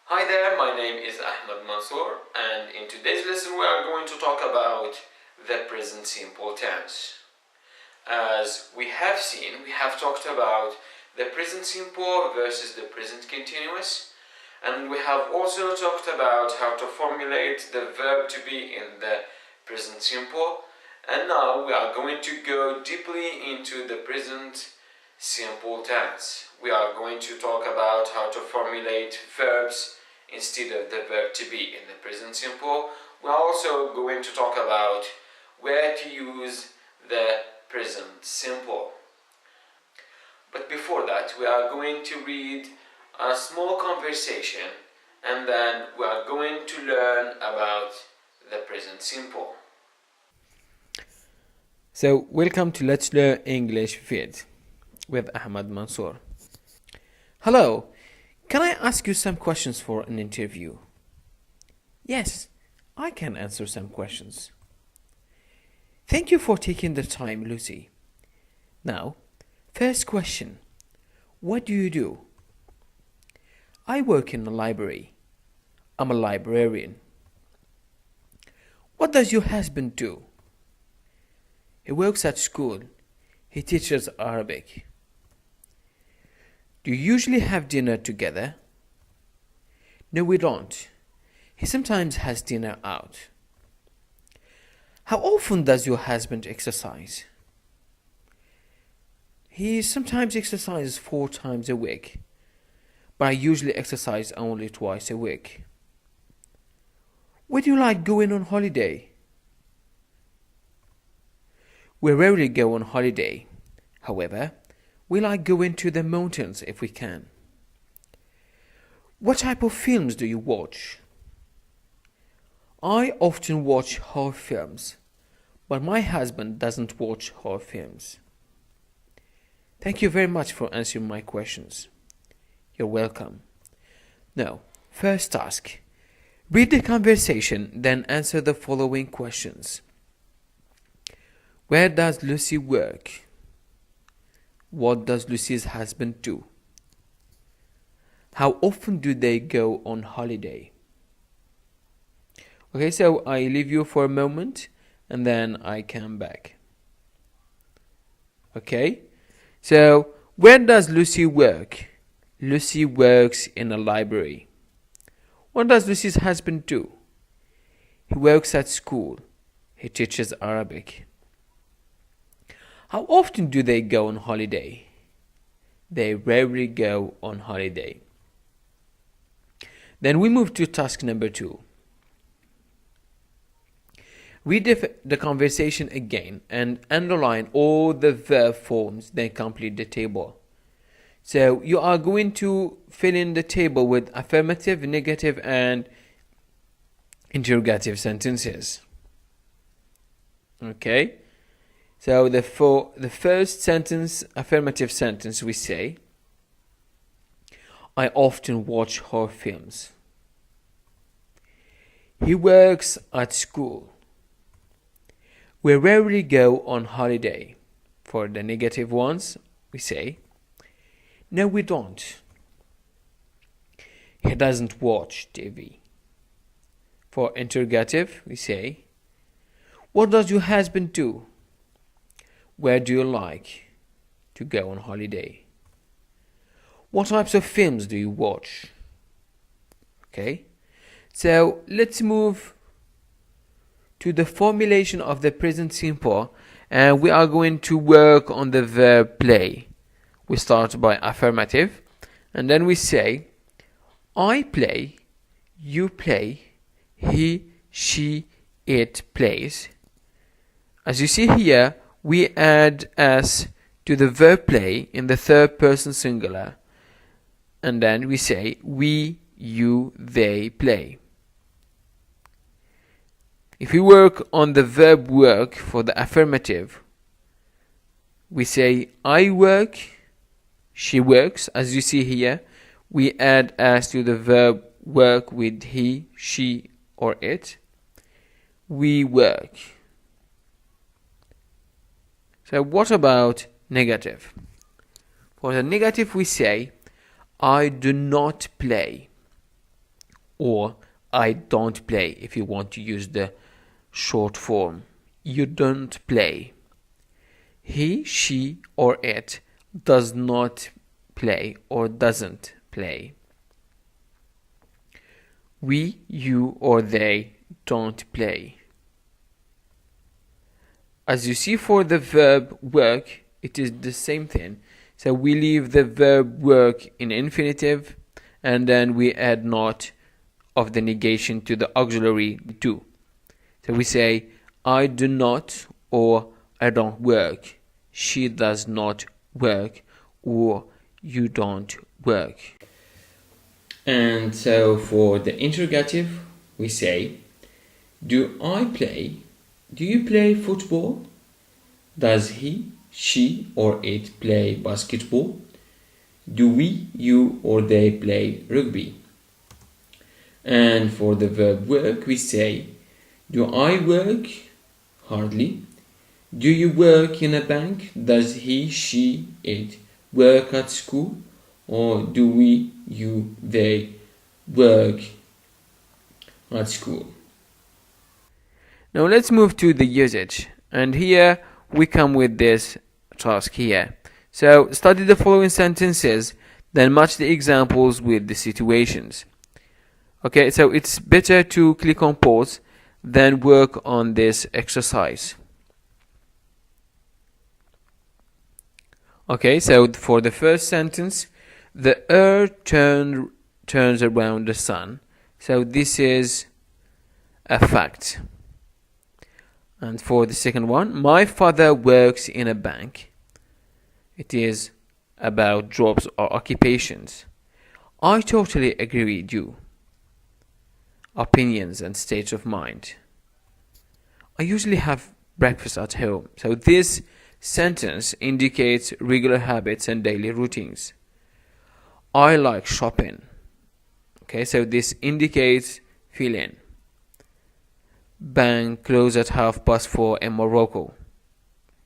Hi there, my name is Ahmed Mansour, and in today's lesson we are going to talk about the present simple tense. As we have seen, we have talked about the present simple versus the present continuous, and we have also talked about how to formulate the verb to be in the present simple, and now we are going to go deeply into the present simple tense. We are going to talk about how to formulate verbs instead of the verb to be in the present simple. We are also going to talk about where to use the present simple. But before that, we are going to read a small conversation, and then we are going to learn about the present simple. So, welcome to Let's Learn English Vid with Ahmed Mansour. Hello, can I ask you some questions for an interview? Yes, I can answer some questions. Thank you for taking the time, Lucy. Now, first question. What do you do? I work in a library. I'm a librarian. What does your husband do? He works at school. He teaches Arabic. Do you usually have dinner together? No, we don't. He sometimes has dinner out. How often does your husband exercise? He sometimes exercises 4 times a week, but I usually exercise only twice a week. Where do you like going on holiday? We rarely go on holiday. However, we like going to the mountains if we can. What type of films do you watch? I often watch horror films, but my husband doesn't watch horror films. Thank you very much for answering my questions. You're welcome. Now, first task. Read the conversation, then answer the following questions. Where does Lucy work? What does Lucy's husband do? How often do they go on holiday? Okay, so I leave you for a moment and then I come back. Okay, so where does Lucy work? Lucy works in a library. What does Lucy's husband do? He works at school. He teaches Arabic. How often do they go on holiday? They rarely go on holiday. Then we move to task number 2. Read the conversation again and underline all the verb forms, then complete the table. So you are going to fill in the table with affirmative, negative, and interrogative sentences. Okay? So the first sentence, affirmative sentence, we say, I often watch horror films. He works at school. We rarely go on holiday. For the negative ones, we say, no, we don't. He doesn't watch TV. For interrogative, we say, what does your husband do? Where do you like to go on holiday? What types of films do you watch? Okay, so let's move to the formulation of the present simple, and we are going to work on the verb play. We start by affirmative, and then we say, I play, you play, he, she, it plays. As you see here, we add s to the verb play in the third person singular, and then we say we, you, they play. If we work on the verb work for the affirmative, we say I work, she works. As you see here, we add s to the verb work with he, she, or it. We work. So what about negative? For the negative we say I do not play. or I don't play if you want to use the short form. You don't play. He, she, or it does not play or doesn't play. We, you, or they don't play. As you see for the verb work, it is the same thing. So we leave the verb work in infinitive and then we add not of the negation to the auxiliary do. So we say I do not or I don't work. She does not work or you don't work. And so for the interrogative, we say, do I play? Do you play football? Does he, she, or it play basketball? Do we, you, or they play rugby? And for the verb work, we say, do I work? Hardly. Do you work in a bank? Does he, she, it work at school? Or do we, you, they work at school? Now let's move to the usage. And here we come with this task here. So study the following sentences, then match the examples with the situations. Okay, so it's better to click on pause than work on this exercise. Okay, so for the first sentence, the earth turns around the sun. So this is a fact. And for the second one, my father works in a bank. It is about jobs or occupations. I totally agree with you. Opinions and states of mind. I usually have breakfast at home. So this sentence indicates regular habits and daily routines. I like shopping. Okay, so this indicates feeling. Bank closed at 4:30 in Morocco.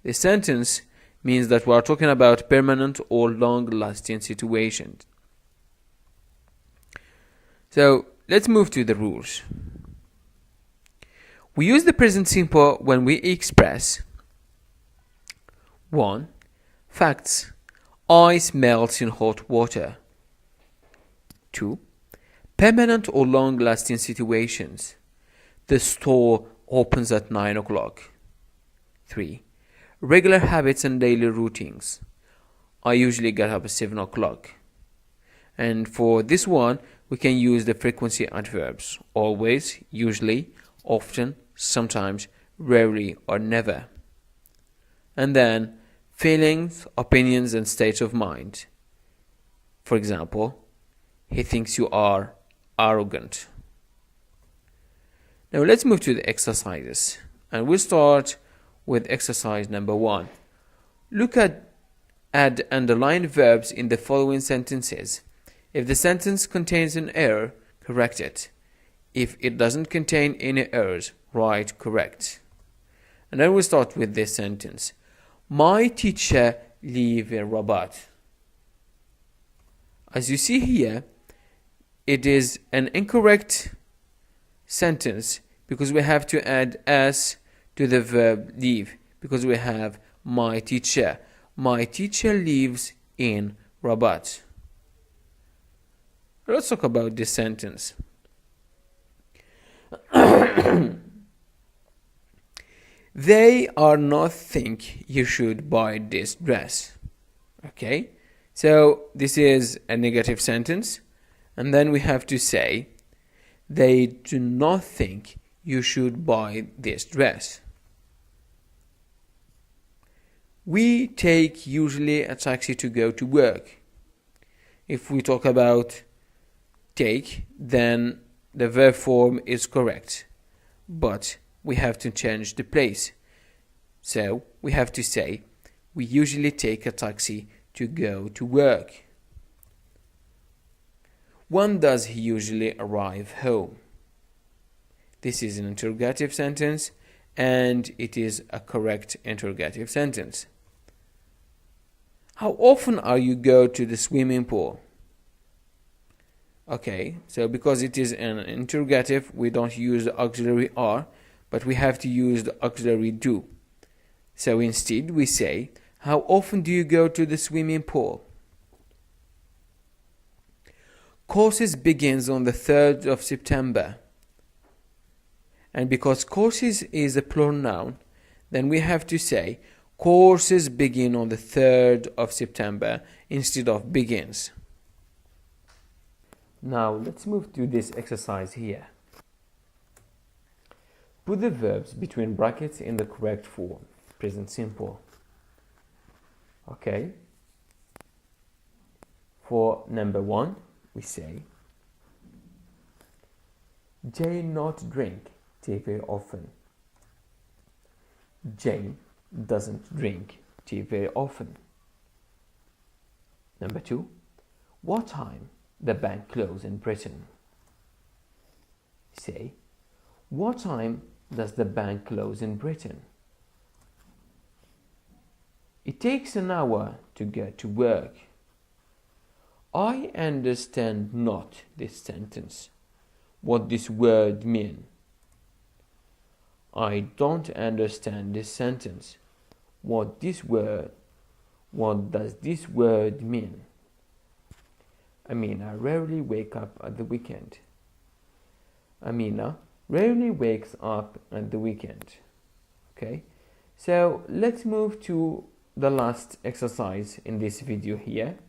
The sentence means that we are talking about permanent or long-lasting situations. So let's move to the rules. We use the present simple when we express 1. Facts. Ice melts in hot water. 2. Permanent or long-lasting situations. The store opens at 9 o'clock. 3. Regular habits and daily routines. I usually get up at 7 o'clock. And for this one, we can use the frequency adverbs. Always, usually, often, sometimes, rarely, or never. And then, feelings, opinions, and states of mind. For example, he thinks you are arrogant. Now let's move to the exercises. And we'll start with exercise number 1. Look at add underlined verbs in the following sentences. If the sentence contains an error, correct it. If it doesn't contain any errors, write correct. And then we'll start with this sentence. My teacher lives in Rabat. As you see here, it is an incorrect sentence because we have to add s to the verb live because we have my teacher. My teacher lives in Rabat. Let's talk about this sentence. They are not think you should buy this dress. Okay, so this is a negative sentence, and then we have to say they do not think you should buy this dress. We take usually a taxi to go to work. If we talk about take, then the verb form is correct, but we have to change the place. So we have to say we usually take a taxi to go to work. When does he usually arrive home? This is an interrogative sentence and it is a correct interrogative sentence. How often are you go to the swimming pool? Okay, so because it is an interrogative, we don't use the auxiliary are, but we have to use the auxiliary do. So instead we say, how often do you go to the swimming pool? Courses begins on the 3rd of September. And because courses is a plural noun, then we have to say, courses begin on the 3rd of September instead of begins. Now let's move to this exercise here. Put the verbs between brackets in the correct form, present simple. Okay. For number 1, we say, Jane not drink tea very often. Jane doesn't drink tea very often. Number 2, what time the bank close in Britain? Say, what time does the bank close in Britain? It takes an hour to get to work. I understand not this sentence. What this word mean? I don't understand this sentence. What does this word mean? Amina rarely wakes up at the weekend. Amina rarely wakes up at the weekend. Okay, so let's move to the last exercise in this video here.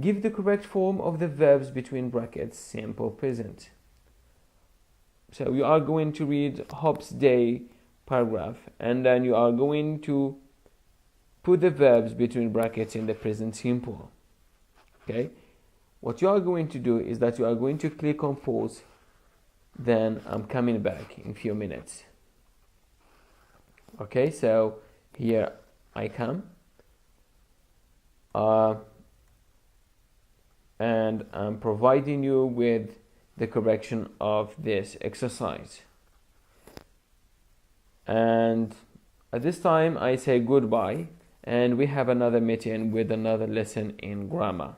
Give the correct form of the verbs between brackets, simple present. So you are going to read Hope's Day paragraph, and then you are going to put the verbs between brackets in the present simple. Okay, what you are going to do is that you are going to click on pause, then I'm coming back in a few minutes. Okay, so here I come, and I'm providing you with the correction of this exercise. And at this time I say goodbye, and we have another meeting with another lesson in grammar.